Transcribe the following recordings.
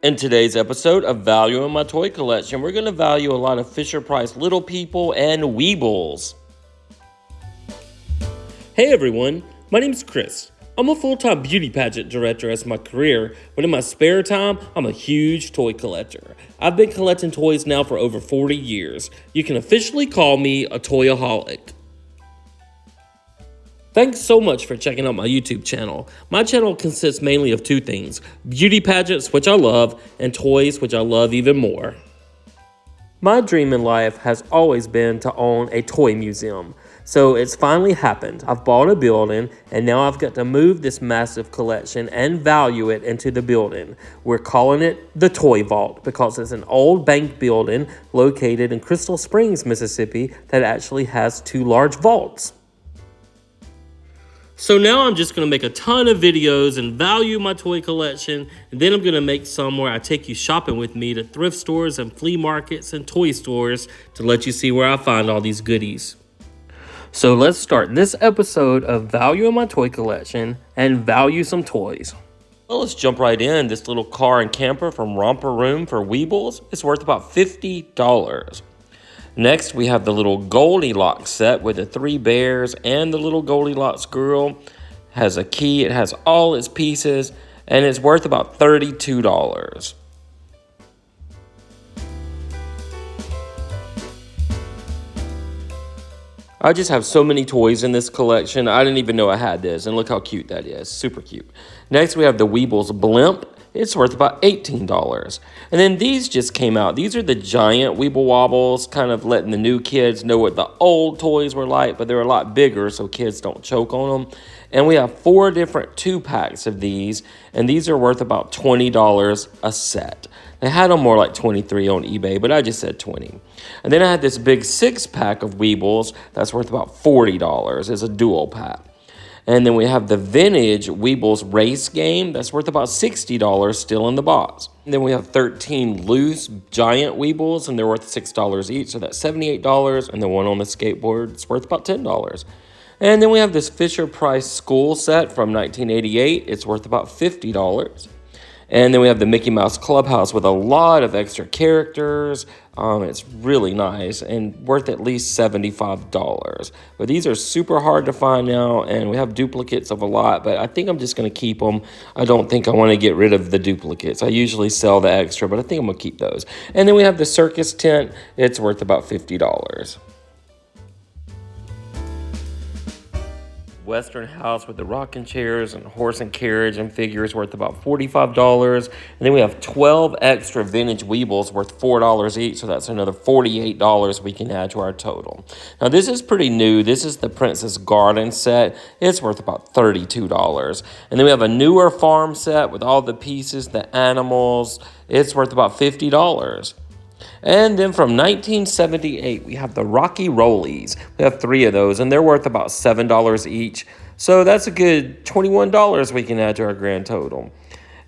In today's episode of Value in My Toy Collection, we're going to value a lot of Fisher-Price Little People and Weebles. Hey everyone, my name's Chris. I'm a full-time beauty pageant director as my career, but in my spare time, I'm a huge toy collector. I've been collecting toys now for over 40 years. You can officially call me a toyaholic. Thanks so much for checking out my YouTube channel. My channel consists mainly of two things: beauty pageants, which I love, and toys, which I love even more. My dream in life has always been to own a toy museum. So it's finally happened. I've bought a building, and now I've got to move this massive collection and value it into the building. We're calling it the Toy Vault because it's an old bank building located in Crystal Springs, Mississippi that actually has two large vaults. So now I'm just going to make a ton of videos and value my toy collection, and then I'm going to make some where I take you shopping with me to thrift stores and flea markets and toy stores to let you see where I find all these goodies. So let's start this episode of Value in My Toy Collection and value some toys. Well, let's jump right in. This little car and camper from Romper Room for Weebles is worth about $50. Next, we have the little Goldilocks set with the 3 bears and the little Goldilocks girl. Has a key, it has all its pieces, and it's worth about $32. I just have so many toys in this collection. I didn't even know I had this, and look how cute that is. Super cute. Next, we have the Weebles Blimp. It's worth about $18. And then these just came out. These are the giant Weeble Wobbles, kind of letting the new kids know what the old toys were like, but they're a lot bigger so kids don't choke on them. And we have 4 different 2-packs of these, and these are worth about $20 a set. They had them more like $23 on eBay, but I just said $20. And then I had this big 6-pack of Weebles that's worth about $40. It's a dual pack. And then we have the vintage Weebles race game that's worth about $60 still in the box. And then we have 13 loose giant Weebles, and they're worth $6 each, so that's $78. And the one on the skateboard is worth about $10. And then we have this Fisher-Price school set from 1988. It's worth about $50. And then we have the Mickey Mouse Clubhouse with a lot of extra characters. It's really nice and worth at least $75. But these are super hard to find now, and we have duplicates of a lot, but I think I'm just going to keep them. I don't think I want to get rid of the duplicates. I usually sell the extra, but I think I'm going to keep those. And then we have the circus tent. It's worth about $50. Western house with the rocking chairs and horse and carriage and figures worth about $45. And then we have 12 extra vintage Weebles worth $4 each, so that's another $48 we can add to our total. Now this is pretty new. This is the Princess Garden set. It's worth about $32. And then we have a newer farm set with all the pieces, the animals. It's worth about $50. And then from 1978, we have the Rocky Rollies. We have 3 of those, and they're worth about $7 each. So that's a good $21 we can add to our grand total.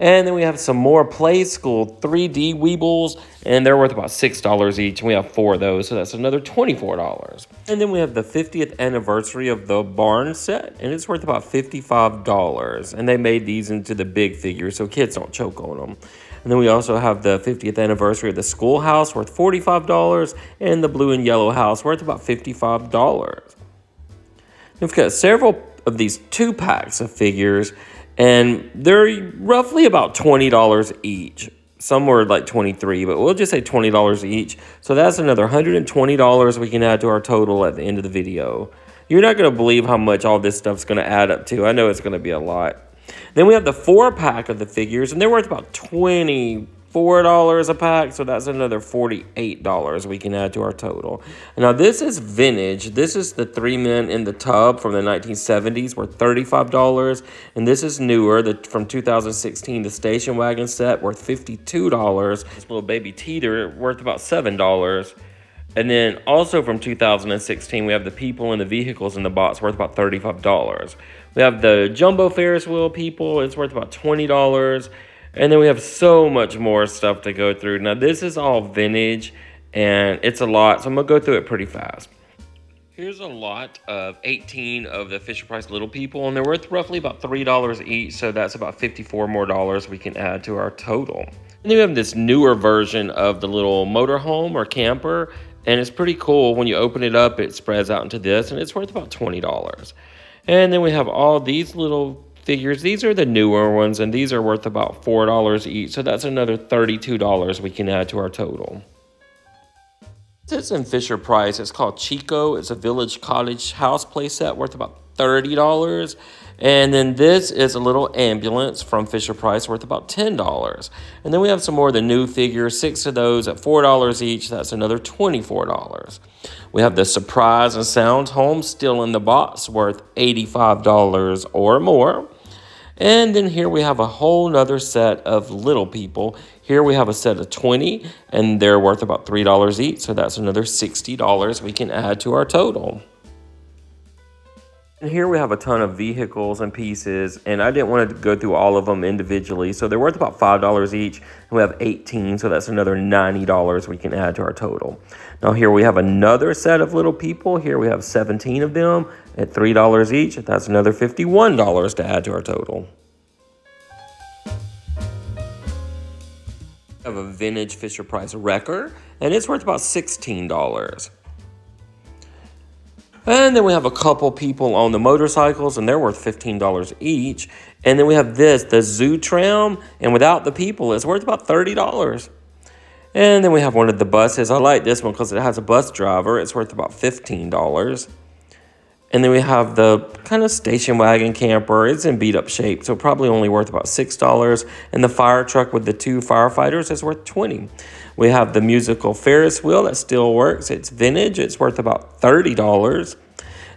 And then we have some more Play School 3D Weebles, and they're worth about $6 each, and we have 4 of those, so that's another $24. And then we have the 50th anniversary of the Barn set, and it's worth about $55. And they made these into the big figures so kids don't choke on them. And then we also have the 50th anniversary of the schoolhouse worth $45, and the blue and yellow house worth about $55. We've got several of these 2-packs of figures, and they're roughly about $20 each. Some were like $23, but we'll just say $20 each. So that's another $120 we can add to our total at the end of the video. You're not going to believe how much all this stuff's going to add up to. I know it's going to be a lot. Then we have the 4-pack of the figures, and they're worth about $24 a pack, so that's another $48 we can add to our total. Now, this is vintage. This is the 3 Men in the Tub from the 1970s, worth $35, and this is newer, from 2016, the Station Wagon set, worth $52. This little baby teeter, worth about $7. And then also from 2016, we have the people and the vehicles in the box worth about $35. We have the Jumbo Ferris wheel people. It's worth about $20. And then we have so much more stuff to go through. Now, this is all vintage, and it's a lot, so I'm going to go through it pretty fast. Here's a lot of 18 of the Fisher-Price Little People, and they're worth roughly about $3 each, so that's about $54 more we can add to our total. And then we have this newer version of the little motorhome or camper, and it's pretty cool. When you open it up, it spreads out into this, and it's worth about $20. And then we have all these little figures. These are the newer ones, and these are worth about $4 each, so that's another $32 we can add to our total. It's in Fisher Price. It's called Chico. It's a village cottage house playset worth about $30. And then this is a little ambulance from Fisher Price worth about $10. And then we have some more of the new figures, 6 of those at $4 each. That's another $24. We have the Surprise and Sound home still in the box worth $85 or more. And then here we have a whole nother set of little people. Here we have a set of 20, and they're worth about $3 each, so that's another $60 we can add to our total. And here we have a ton of vehicles and pieces, and I didn't want to go through all of them individually, so they're worth about $5 each, and we have 18, so that's another $90 we can add to our total. Now here we have another set of little people. Here we have 17 of them at $3 each. That's another $51 to add to our total. We have a vintage Fisher Price wrecker, and it's worth about $16. And then we have a couple people on the motorcycles, and they're worth $15 each. And then we have this, the Zoo Tram, and without the people, it's worth about $30. And then we have one of the buses. I like this one because it has a bus driver. It's worth about $15. And then we have the kind of station wagon camper. It's in beat up shape, so probably only worth about $6. And the fire truck with the 2 firefighters is worth $20. We have the musical Ferris wheel that still works. It's vintage. It's worth about $30.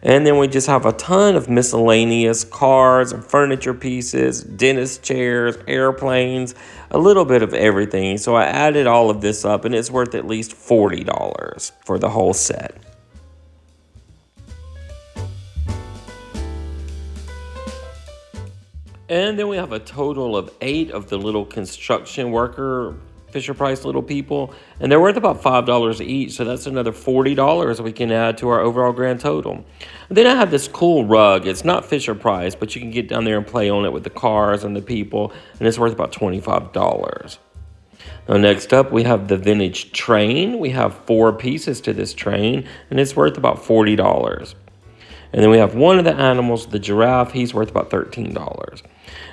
And then we just have a ton of miscellaneous cars and furniture pieces, dentist chairs, airplanes, a little bit of everything. So I added all of this up, and it's worth at least $40 for the whole set. And then we have a total of 8 of the little construction worker Fisher Price little people, and they're worth about $5 each, so that's another $40 we can add to our overall grand total. And then I have this cool rug. It's not Fisher Price, but you can get down there and play on it with the cars and the people, and it's worth about $25. Now next up, we have the vintage train. We have 4 pieces to this train, and it's worth about $40. And then we have one of the animals, the giraffe. He's worth about $13.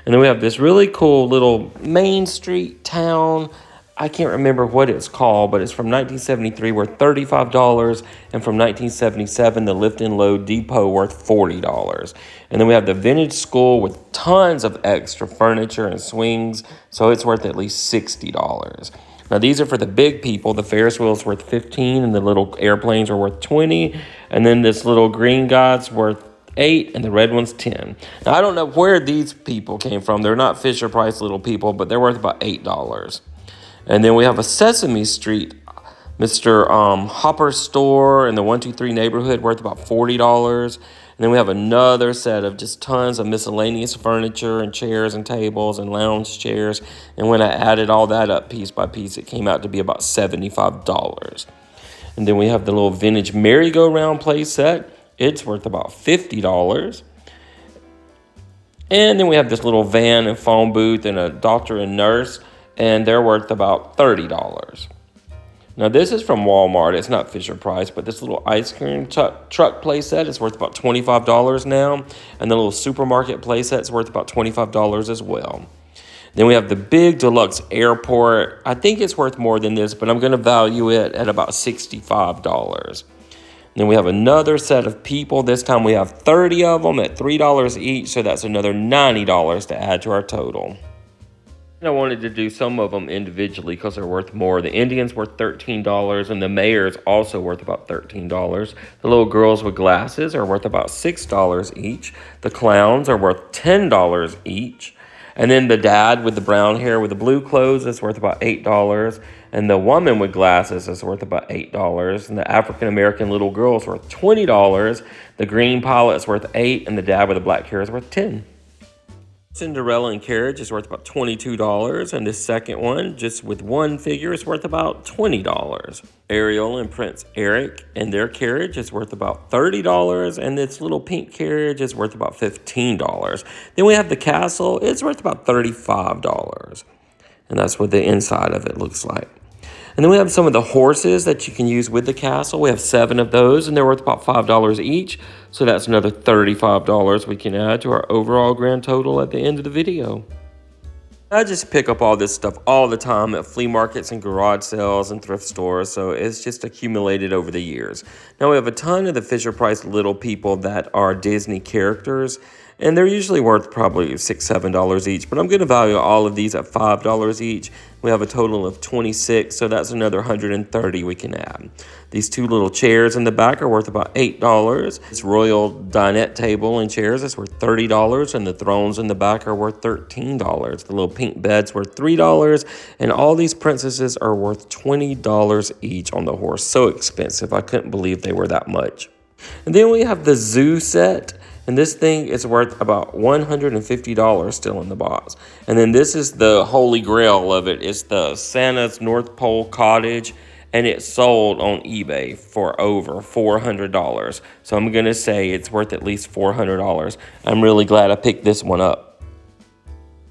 And then we have this really cool little Main Street town. I can't remember what it's called, but it's from 1973, worth $35. And from 1977, the Lift and Load Depot, worth $40. And then we have the vintage school with tons of extra furniture and swings, so it's worth at least $60. Now, these are for the big people. The Ferris wheel's worth $15, and the little airplanes are worth $20. And then this little green guy's worth $8, and the red one's $10. Now, I don't know where these people came from. They're not Fisher Price little people, but they're worth about $8. And then we have a Sesame Street, Mr. Hopper store in the 123 neighborhood, worth about $40. And then we have another set of just tons of miscellaneous furniture and chairs and tables and lounge chairs. And when I added all that up piece by piece, it came out to be about $75. And then we have the little vintage merry-go-round play set. It's worth about $50. And then we have this little van and phone booth and a doctor and nurse, and they're worth about $30. Now, this is from Walmart. It's not Fisher Price, but this little ice cream truck playset is worth about $25 now. And the little supermarket playset is worth about $25 as well. Then we have the big Deluxe airport. I think it's worth more than this, but I'm going to value it at about $65. Then we have another set of people. This time we have 30 of them at $3 each, so that's another $90 to add to our total. I wanted to do some of them individually because they're worth more. The Indians worth $13, and the mayor's also worth about $13. The little girls with glasses are worth about $6 each. The clowns are worth $10 each. And then the dad with the brown hair with the blue clothes is worth about $8. And the woman with glasses is worth about $8. And the African-American little girl is worth $20. The green pilot is worth $8. And the dad with the black hair is worth $10. Cinderella and carriage is worth about $22, and this second one, just with one figure, is worth about $20. Ariel and Prince Eric and their carriage is worth about $30, and this little pink carriage is worth about $15. Then we have the castle. It's worth about $35. And that's what the inside of it looks like. And then we have some of the horses that you can use with the castle. We have 7 of those, and they're worth about $5 each. So that's another $35 we can add to our overall grand total at the end of the video. I just pick up all this stuff all the time at flea markets and garage sales and thrift stores, so it's just accumulated over the years. Now we have a ton of the Fisher-Price Little People that are Disney characters, and they're usually worth probably $6, $7 each, but I'm going to value all of these at $5 each. We have a total of 26, so that's another 130 we can add. These 2 little chairs in the back are worth about $8. This royal dinette table and chairs is worth $30, and the thrones in the back are worth $13. The little pink bed's worth $3, and all these princesses are worth $20 each on the horse. So expensive, I couldn't believe they were that much. And then we have the zoo set. And this thing is worth about $150 still in the box. And then this is the holy grail of it. It's the Santa's North Pole Cottage. And it's sold on eBay for over $400. So I'm going to say it's worth at least $400. I'm really glad I picked this one up.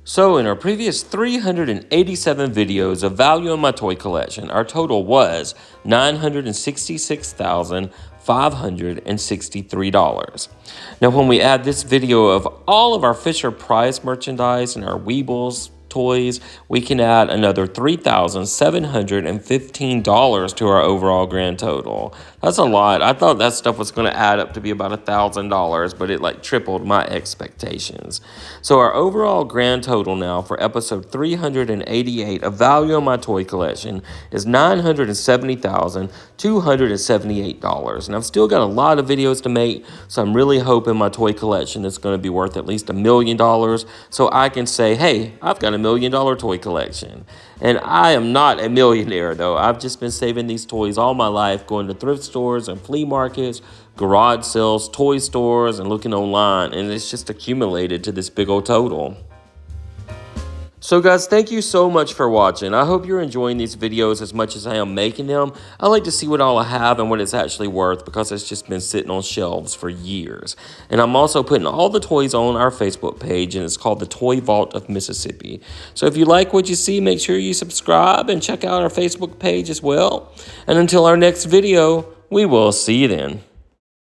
So in our previous 387 videos of value in my toy collection, our total was $966,563. Now when we add this video of all of our Fisher-Price merchandise and our Weebles toys, we can add another $3,715 to our overall grand total. That's a lot. I thought that stuff was going to add up to be about $1,000, but it like tripled my expectations. So our overall grand total now for episode 388 of value in my toy collection is $970,278. And I've still got a lot of videos to make, so I'm really hoping my toy collection is going to be worth at least $1 million, so I can say, hey, I've got $1 million toy collection. And I am not a millionaire though. I've just been saving these toys all my life, going to thrift stores and flea markets, garage sales, toy stores, and looking online, and it's just accumulated to this big old total. So guys, thank you so much for watching. I hope you're enjoying these videos as much as I am making them. I like to see what all I have and what it's actually worth because it's just been sitting on shelves for years. And I'm also putting all the toys on our Facebook page, and it's called the Toy Vault of Mississippi. So if you like what you see, make sure you subscribe and check out our Facebook page as well. And until our next video, we will see you then.